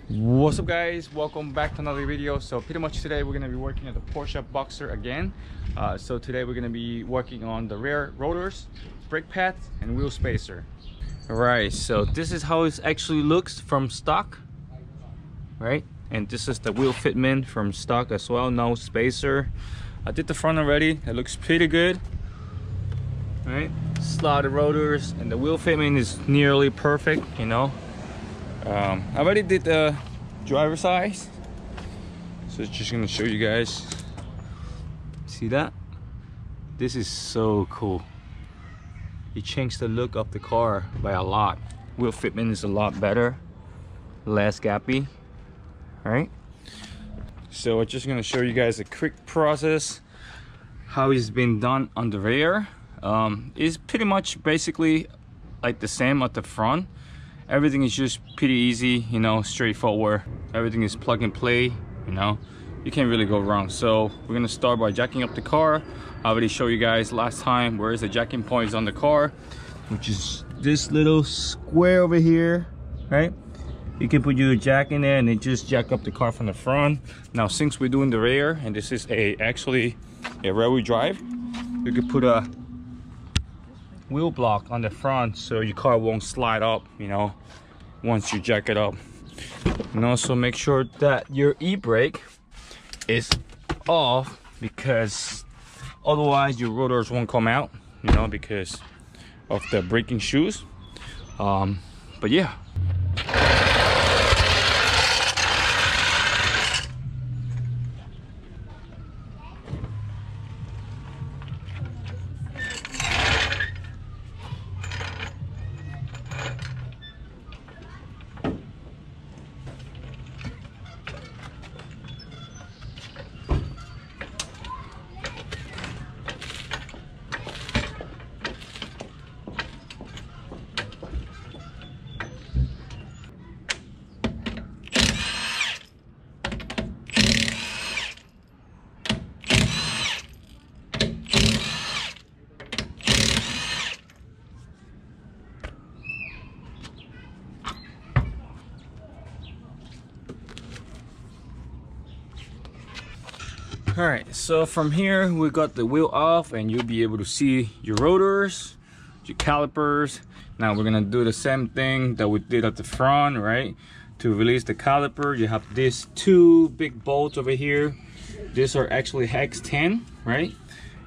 What's up guys, welcome back to another video. So pretty much today we're going to be working on the Porsche Boxster again. So today we're going to be working on the rear rotors, brake pads and wheel spacer. Alright, so this is how it actually looks from stock, right? And this is the wheel fitment from stock as well, no spacer. I did the front already, it looks pretty good. Right, slotted rotors and the wheel fitment is nearly perfect, you know. I already did the driver size, so it's just gonna show you guys. See that? This is so cool. It changed the look of the car by a lot. Wheel fitment is a lot better, less gappy. Right? So I'm just gonna show you guys a quick process how it's been done on the rear. It's pretty much basically like the same at the front. Everything is just pretty easy, you know, straightforward. Everything is plug and play, you know, you can't really go wrong. So we're gonna start by jacking up the car. I already showed you guys last time where is the jacking points on the car, which is this little square over here, right? You can put your jack in there and then just jack up the car from the front. Now since we're doing the rear and this is actually a rear-wheel drive, you could put a wheel block on the front so your car won't slide up, you know, once you jack it up. And also make sure that your e-brake is off, because otherwise your rotors won't come out, you know, because of the braking shoes. But yeah. All right, so from here we got the wheel off and you'll be able to see your rotors, your calipers. Now we're gonna do the same thing that we did at the front, right? To release the caliper, you have these two big bolts over here. These are actually hex 10, right?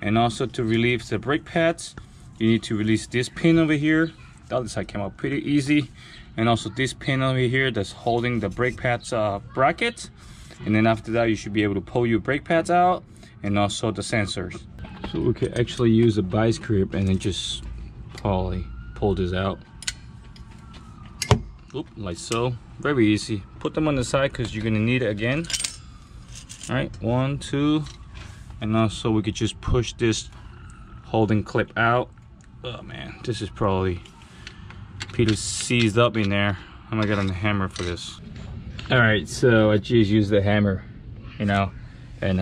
And also to release the brake pads, you need to release this pin over here. The other side came out pretty easy. And also this pin over here that's holding the brake pads bracket. And then after that you should be able to pull your brake pads out and also the sensors. So we could actually use a vice grip and then just pull this out. Oop, like so. Very easy. Put them on the side because you're gonna need it again. All right, 1, 2, and also we could just push this holding clip out. Oh man, this is probably pretty seized up in there. I'm gonna get on the hammer for this. All right, so I just used the hammer, you know, and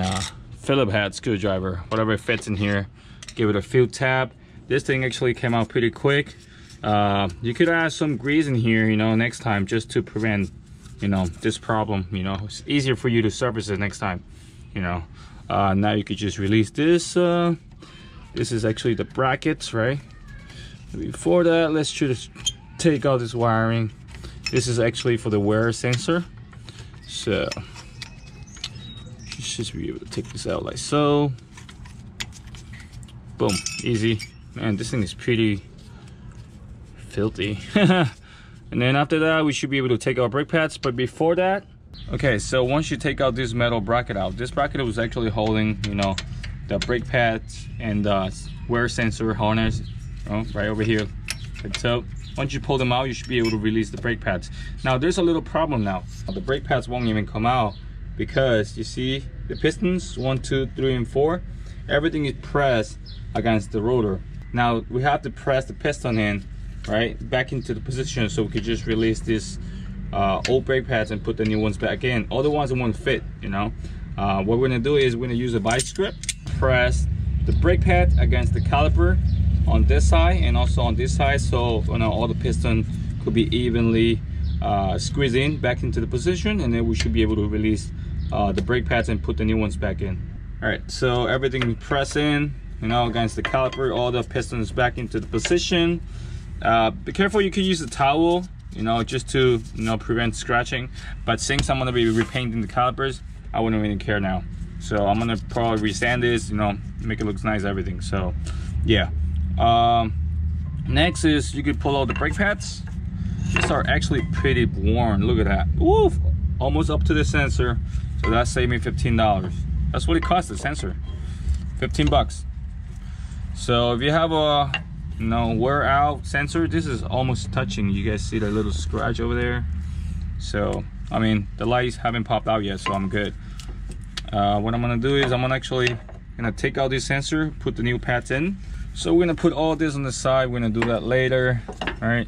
Philip head screwdriver, whatever fits in here. Give it a few tap. This thing actually came out pretty quick. You could add some grease in here, you know, next time, just to prevent, you know, this problem. You know, it's easier for you to service it next time, you know. Now you could just release this. This is actually the brackets, right? Before that, let's just take out this wiring. This is actually for the wear sensor. So you should be able to take this out like so. Boom, easy. Man, this thing is pretty filthy. And then after that, we should be able to take our brake pads. But before that, okay, so once you take out this metal bracket out, this bracket was actually holding, you know, the brake pads and the wear sensor harness, right over here, like so. Once you pull them out, you should be able to release the brake pads. Now there's a little problem now. The brake pads won't even come out because you see the pistons, 1, 2, 3, and 4, everything is pressed against the rotor. Now we have to press the piston in, right, back into the position so we could just release this old brake pads and put the new ones back in. Otherwise it won't fit, you know. What we're gonna do is we're gonna use a vice grip, press the brake pad against the caliper on this side and also on this side, so you know all the piston could be evenly squeeze in back into the position, and then we should be able to release the brake pads and put the new ones back in. All right, so everything we press in, you know, against the caliper, all the pistons back into the position. Be careful, you could use a towel, you know, just to, you know, prevent scratching. But since I'm gonna be repainting the calipers, I wouldn't really care now. So I'm gonna probably resand this, you know, make it look nice, everything. So yeah. Next is you could pull out the brake pads. These are actually pretty worn. Look at that. Oof, almost up to the sensor. So that saved me $15. That's what it cost, the sensor. 15 bucks. So if you have a, you know, wear out sensor, this is almost touching. You guys see that little scratch over there? So I mean, the lights haven't popped out yet, so I'm good. What I'm gonna do is I'm gonna take out this sensor, put the new pads in. So we're gonna put all this on the side. We're gonna do that later. All right,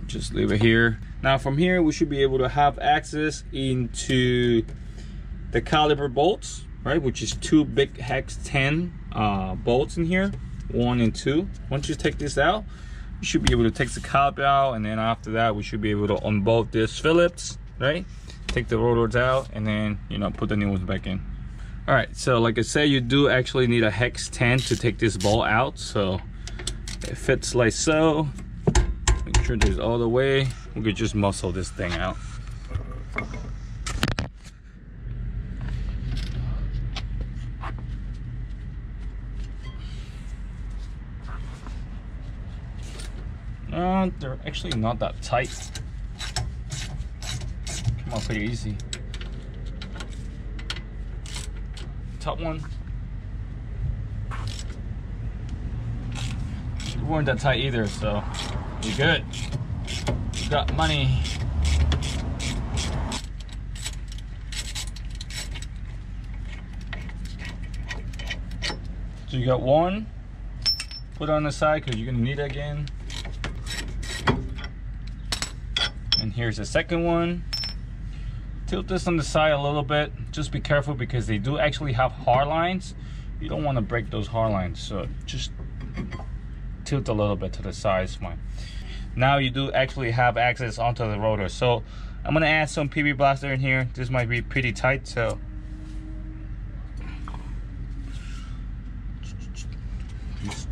just leave it here. Now from here we should be able to have access into the caliper bolts, right, which is 2 big hex 10 bolts in here, 1 and 2. Once you take this out, you should be able to take the caliper out, and then after that we should be able to unbolt this Phillips, right, take the rotors out, and then, you know, put the new ones back in. All right, so like I said, you do actually need a hex 10 to take this bolt out. So it fits like so. Make sure this all the way. We could just muscle this thing out. They're actually not that tight. Come on, pretty easy. Top one. They weren't that tight either, so you're good. You got money. So you got one. Put it on the side because you're gonna need it again. And here's the second one. Tilt this on the side a little bit. Just be careful because they do actually have hard lines. You don't want to break those hard lines, so just tilt a little bit to the side. Is fine. Now you do actually have access onto the rotor. So I'm gonna add some PB blaster in here. This might be pretty tight, so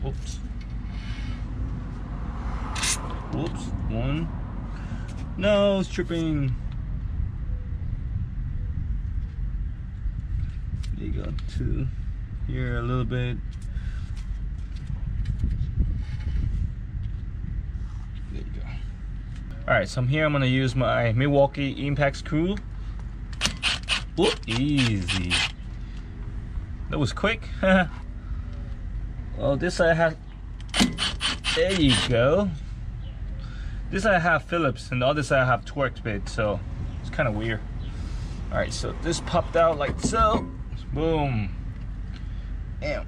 oops. Whoops. One. No, it's tripping. There you go. 2 here, a little bit. There you go. All right, so I'm here. I'm gonna use my Milwaukee impact screw. Whoop, easy. That was quick. Well, this I have. There you go. This I have Phillips, and the other side I have Torx bit, so it's kind of weird. All right, so this popped out like so. Boom. Damn.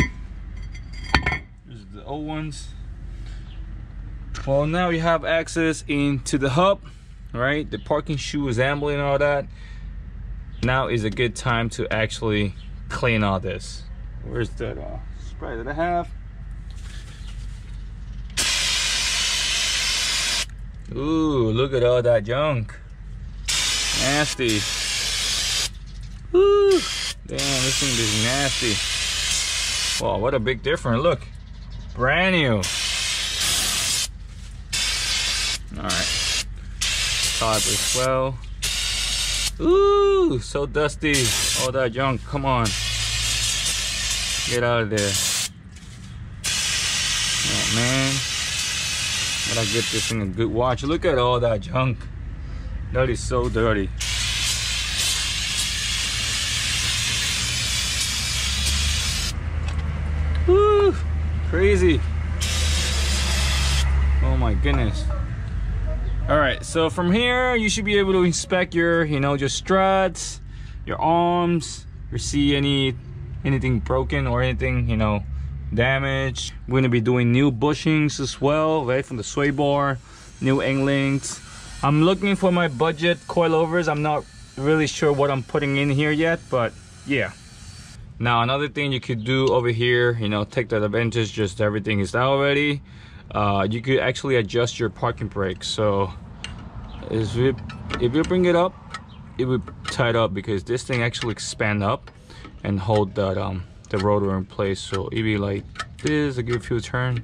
There's the old ones. Well, now you have access into the hub, right? The parking shoe assembly and all that. Now is a good time to actually clean all this. Where's that spray that I have? Ooh, look at all that junk. Nasty. Ooh, damn, this thing is nasty. Wow, what a big difference. Look, brand new. Alright. Caliper as well. Ooh, so dusty. All that junk, come on. Get out of there. Oh man. Gotta get this thing a good watch. Look at all that junk. That is so dirty. Woo, crazy. Oh my goodness. All right, so from here you should be able to inspect your, you know, just struts, your arms, or see anything broken or anything, you know, damage. We're gonna be doing new bushings as well, right, from the sway bar, new anglings. I'm looking for my budget coilovers. I'm not really sure what I'm putting in here yet, but yeah. Now another thing you could do over here, you know, take that advantage, just everything is out already. You could actually adjust your parking brakes. So is if you bring it up, it would tight up because this thing actually expand up and hold that the rotor in place. So it'd be like this. I'll give it a few turns,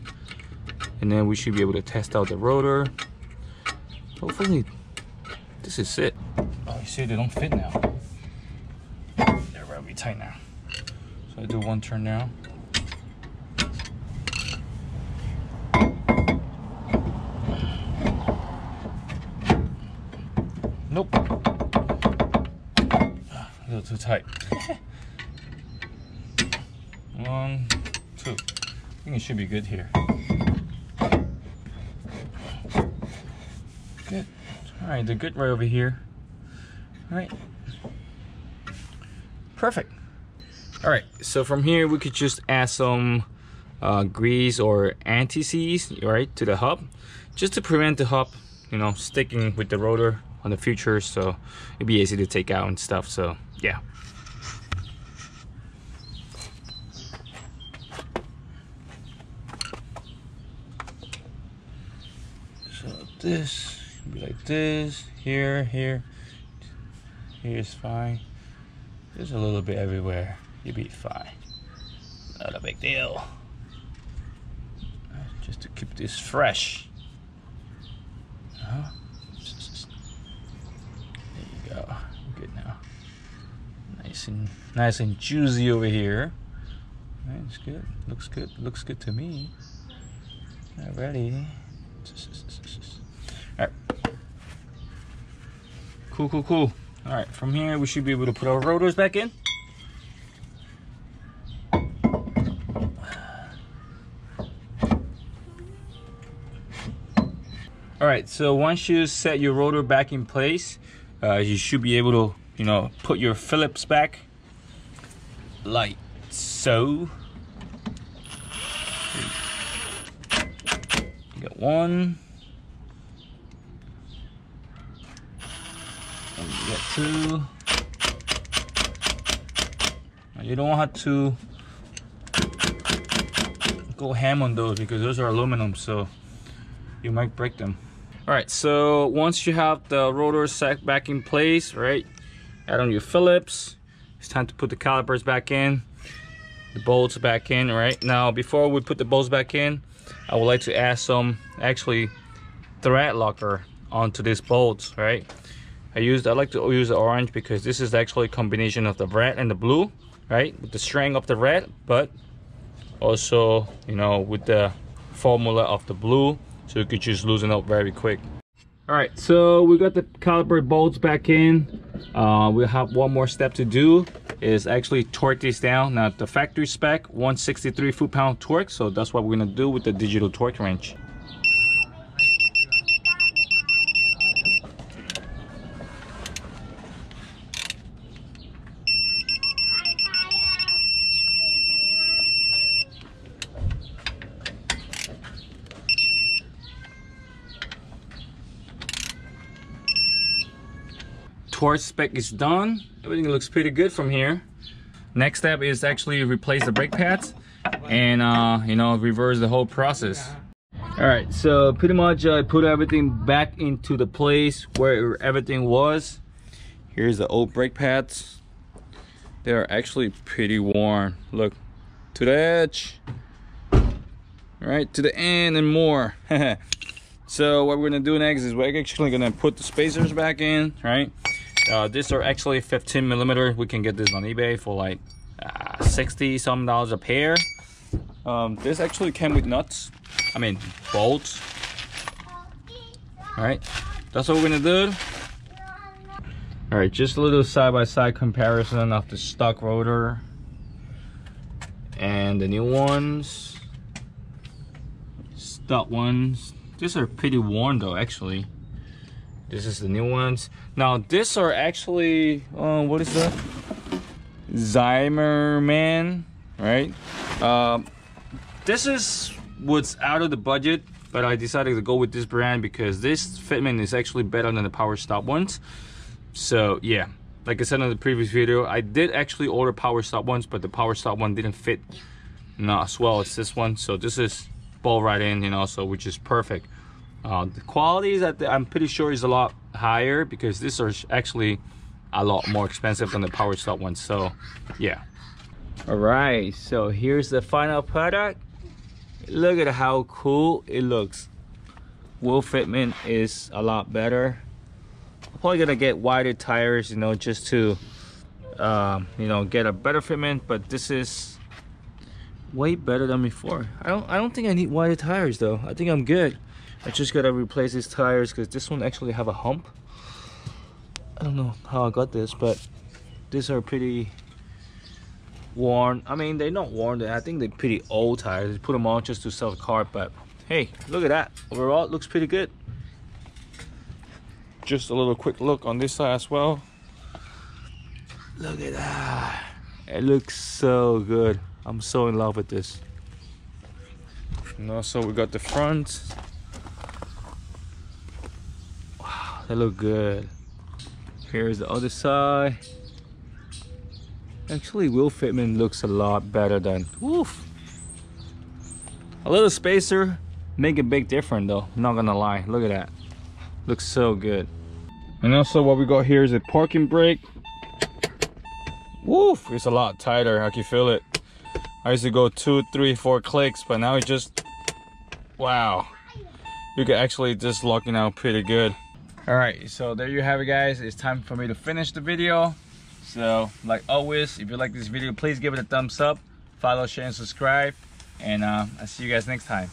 and then we should be able to test out the rotor. Hopefully this is it. Oh, you see they don't fit now. They're really tight now. So I do one turn now. Nope. A little too tight. 1, 2. I think it should be good here. Good. Alright, they're good right over here. Alright. Perfect. Alright, so from here we could just add some grease or anti-seize, right, to the hub, just to prevent the hub, you know, sticking with the rotor on the future, so it'd be easy to take out and stuff. So yeah. So this should be like this. Here's fine. There's a little bit everywhere. You'll be fine. Not a big deal. Just to keep this fresh. There you go. Good now. Nice and juicy over here. That's good. Looks good. Looks good to me. Alrighty. Alright. Cool. Alright, from here we should be able to put our rotors back in. Alright, so once you set your rotor back in place, you should be able to, you know, put your Phillips back like so. You got one. And you got two. Now you don't have to go ham on those because those are aluminum, so you might break them. Alright, so once you have the rotor set back in place, right, add on your Phillips. It's time to put the calipers back in, the bolts back in. Right now, before we put the bolts back in, I would like to add some actually thread locker onto these bolts. Right, I like to use the orange because this is actually a combination of the red and the blue, right, with the strength of the red, but also, you know, with the formula of the blue, so you could just loosen up very quick. All right, so we got the caliper bolts back in. We have one more step to do, is actually torque this down. Now the factory spec 163 foot-pound torque, so that's what we're gonna do with the digital torque wrench. Torque spec is done. Everything looks pretty good from here. Next step is actually replace the brake pads and you know, reverse the whole process. All right, so pretty much I put everything back into the place where everything was. Here's the old brake pads. They're actually pretty worn. Look, to the edge, right to the end and more. So what we're gonna do next is we're actually gonna put the spacers back in, right? These are actually 15 millimeter. We can get this on eBay for like $60 some a pair. This actually came with nuts, I mean bolts. All right, that's what we're gonna do. All right, just a little side-by-side comparison of the stock rotor and the new ones. Stock ones, these are pretty worn though. Actually, this is the new ones. Now these are actually what is that? Zimmerman, right? This is what's out of the budget, but I decided to go with this brand because this fitment is actually better than the power stop ones. So yeah, like I said in the previous video, I did actually order power stop ones, but the power stop one didn't fit not as well as this one. So this is ball right in, you know, so which is perfect. The quality is I'm pretty sure is a lot higher because these are actually a lot more expensive than the power stop ones. So yeah. All right, so here's the final product. Look at how cool it looks. Wheel fitment is a lot better. I'm probably gonna get wider tires, you know, just to you know, get a better fitment, but this is way better than before. I don't think I need wider tires though. I think I'm good. I just gotta replace these tires because this one actually have a hump. I don't know how I got this, but these are pretty worn. I mean, they're not worn. I think they're pretty old tires. Put them on just to sell the car, but hey, look at that. Overall, it looks pretty good. Just a little quick look on this side as well. Look at that. It looks so good. I'm so in love with this. And also we got the front. Wow, they look good. Here's the other side. Actually, wheel fitment looks a lot better than, woof. A little spacer make a big difference though, not gonna lie. Look at that. Looks so good. And also what we got here is a parking brake. Woof, it's a lot tighter. I can feel it. I used to go 2, 3, 4 clicks, but now it just, wow. You can actually just lock it out pretty good. All right, so there you have it, guys. It's time for me to finish the video. So like always, if you like this video, please give it a thumbs up, follow, share, and subscribe. And I'll see you guys next time.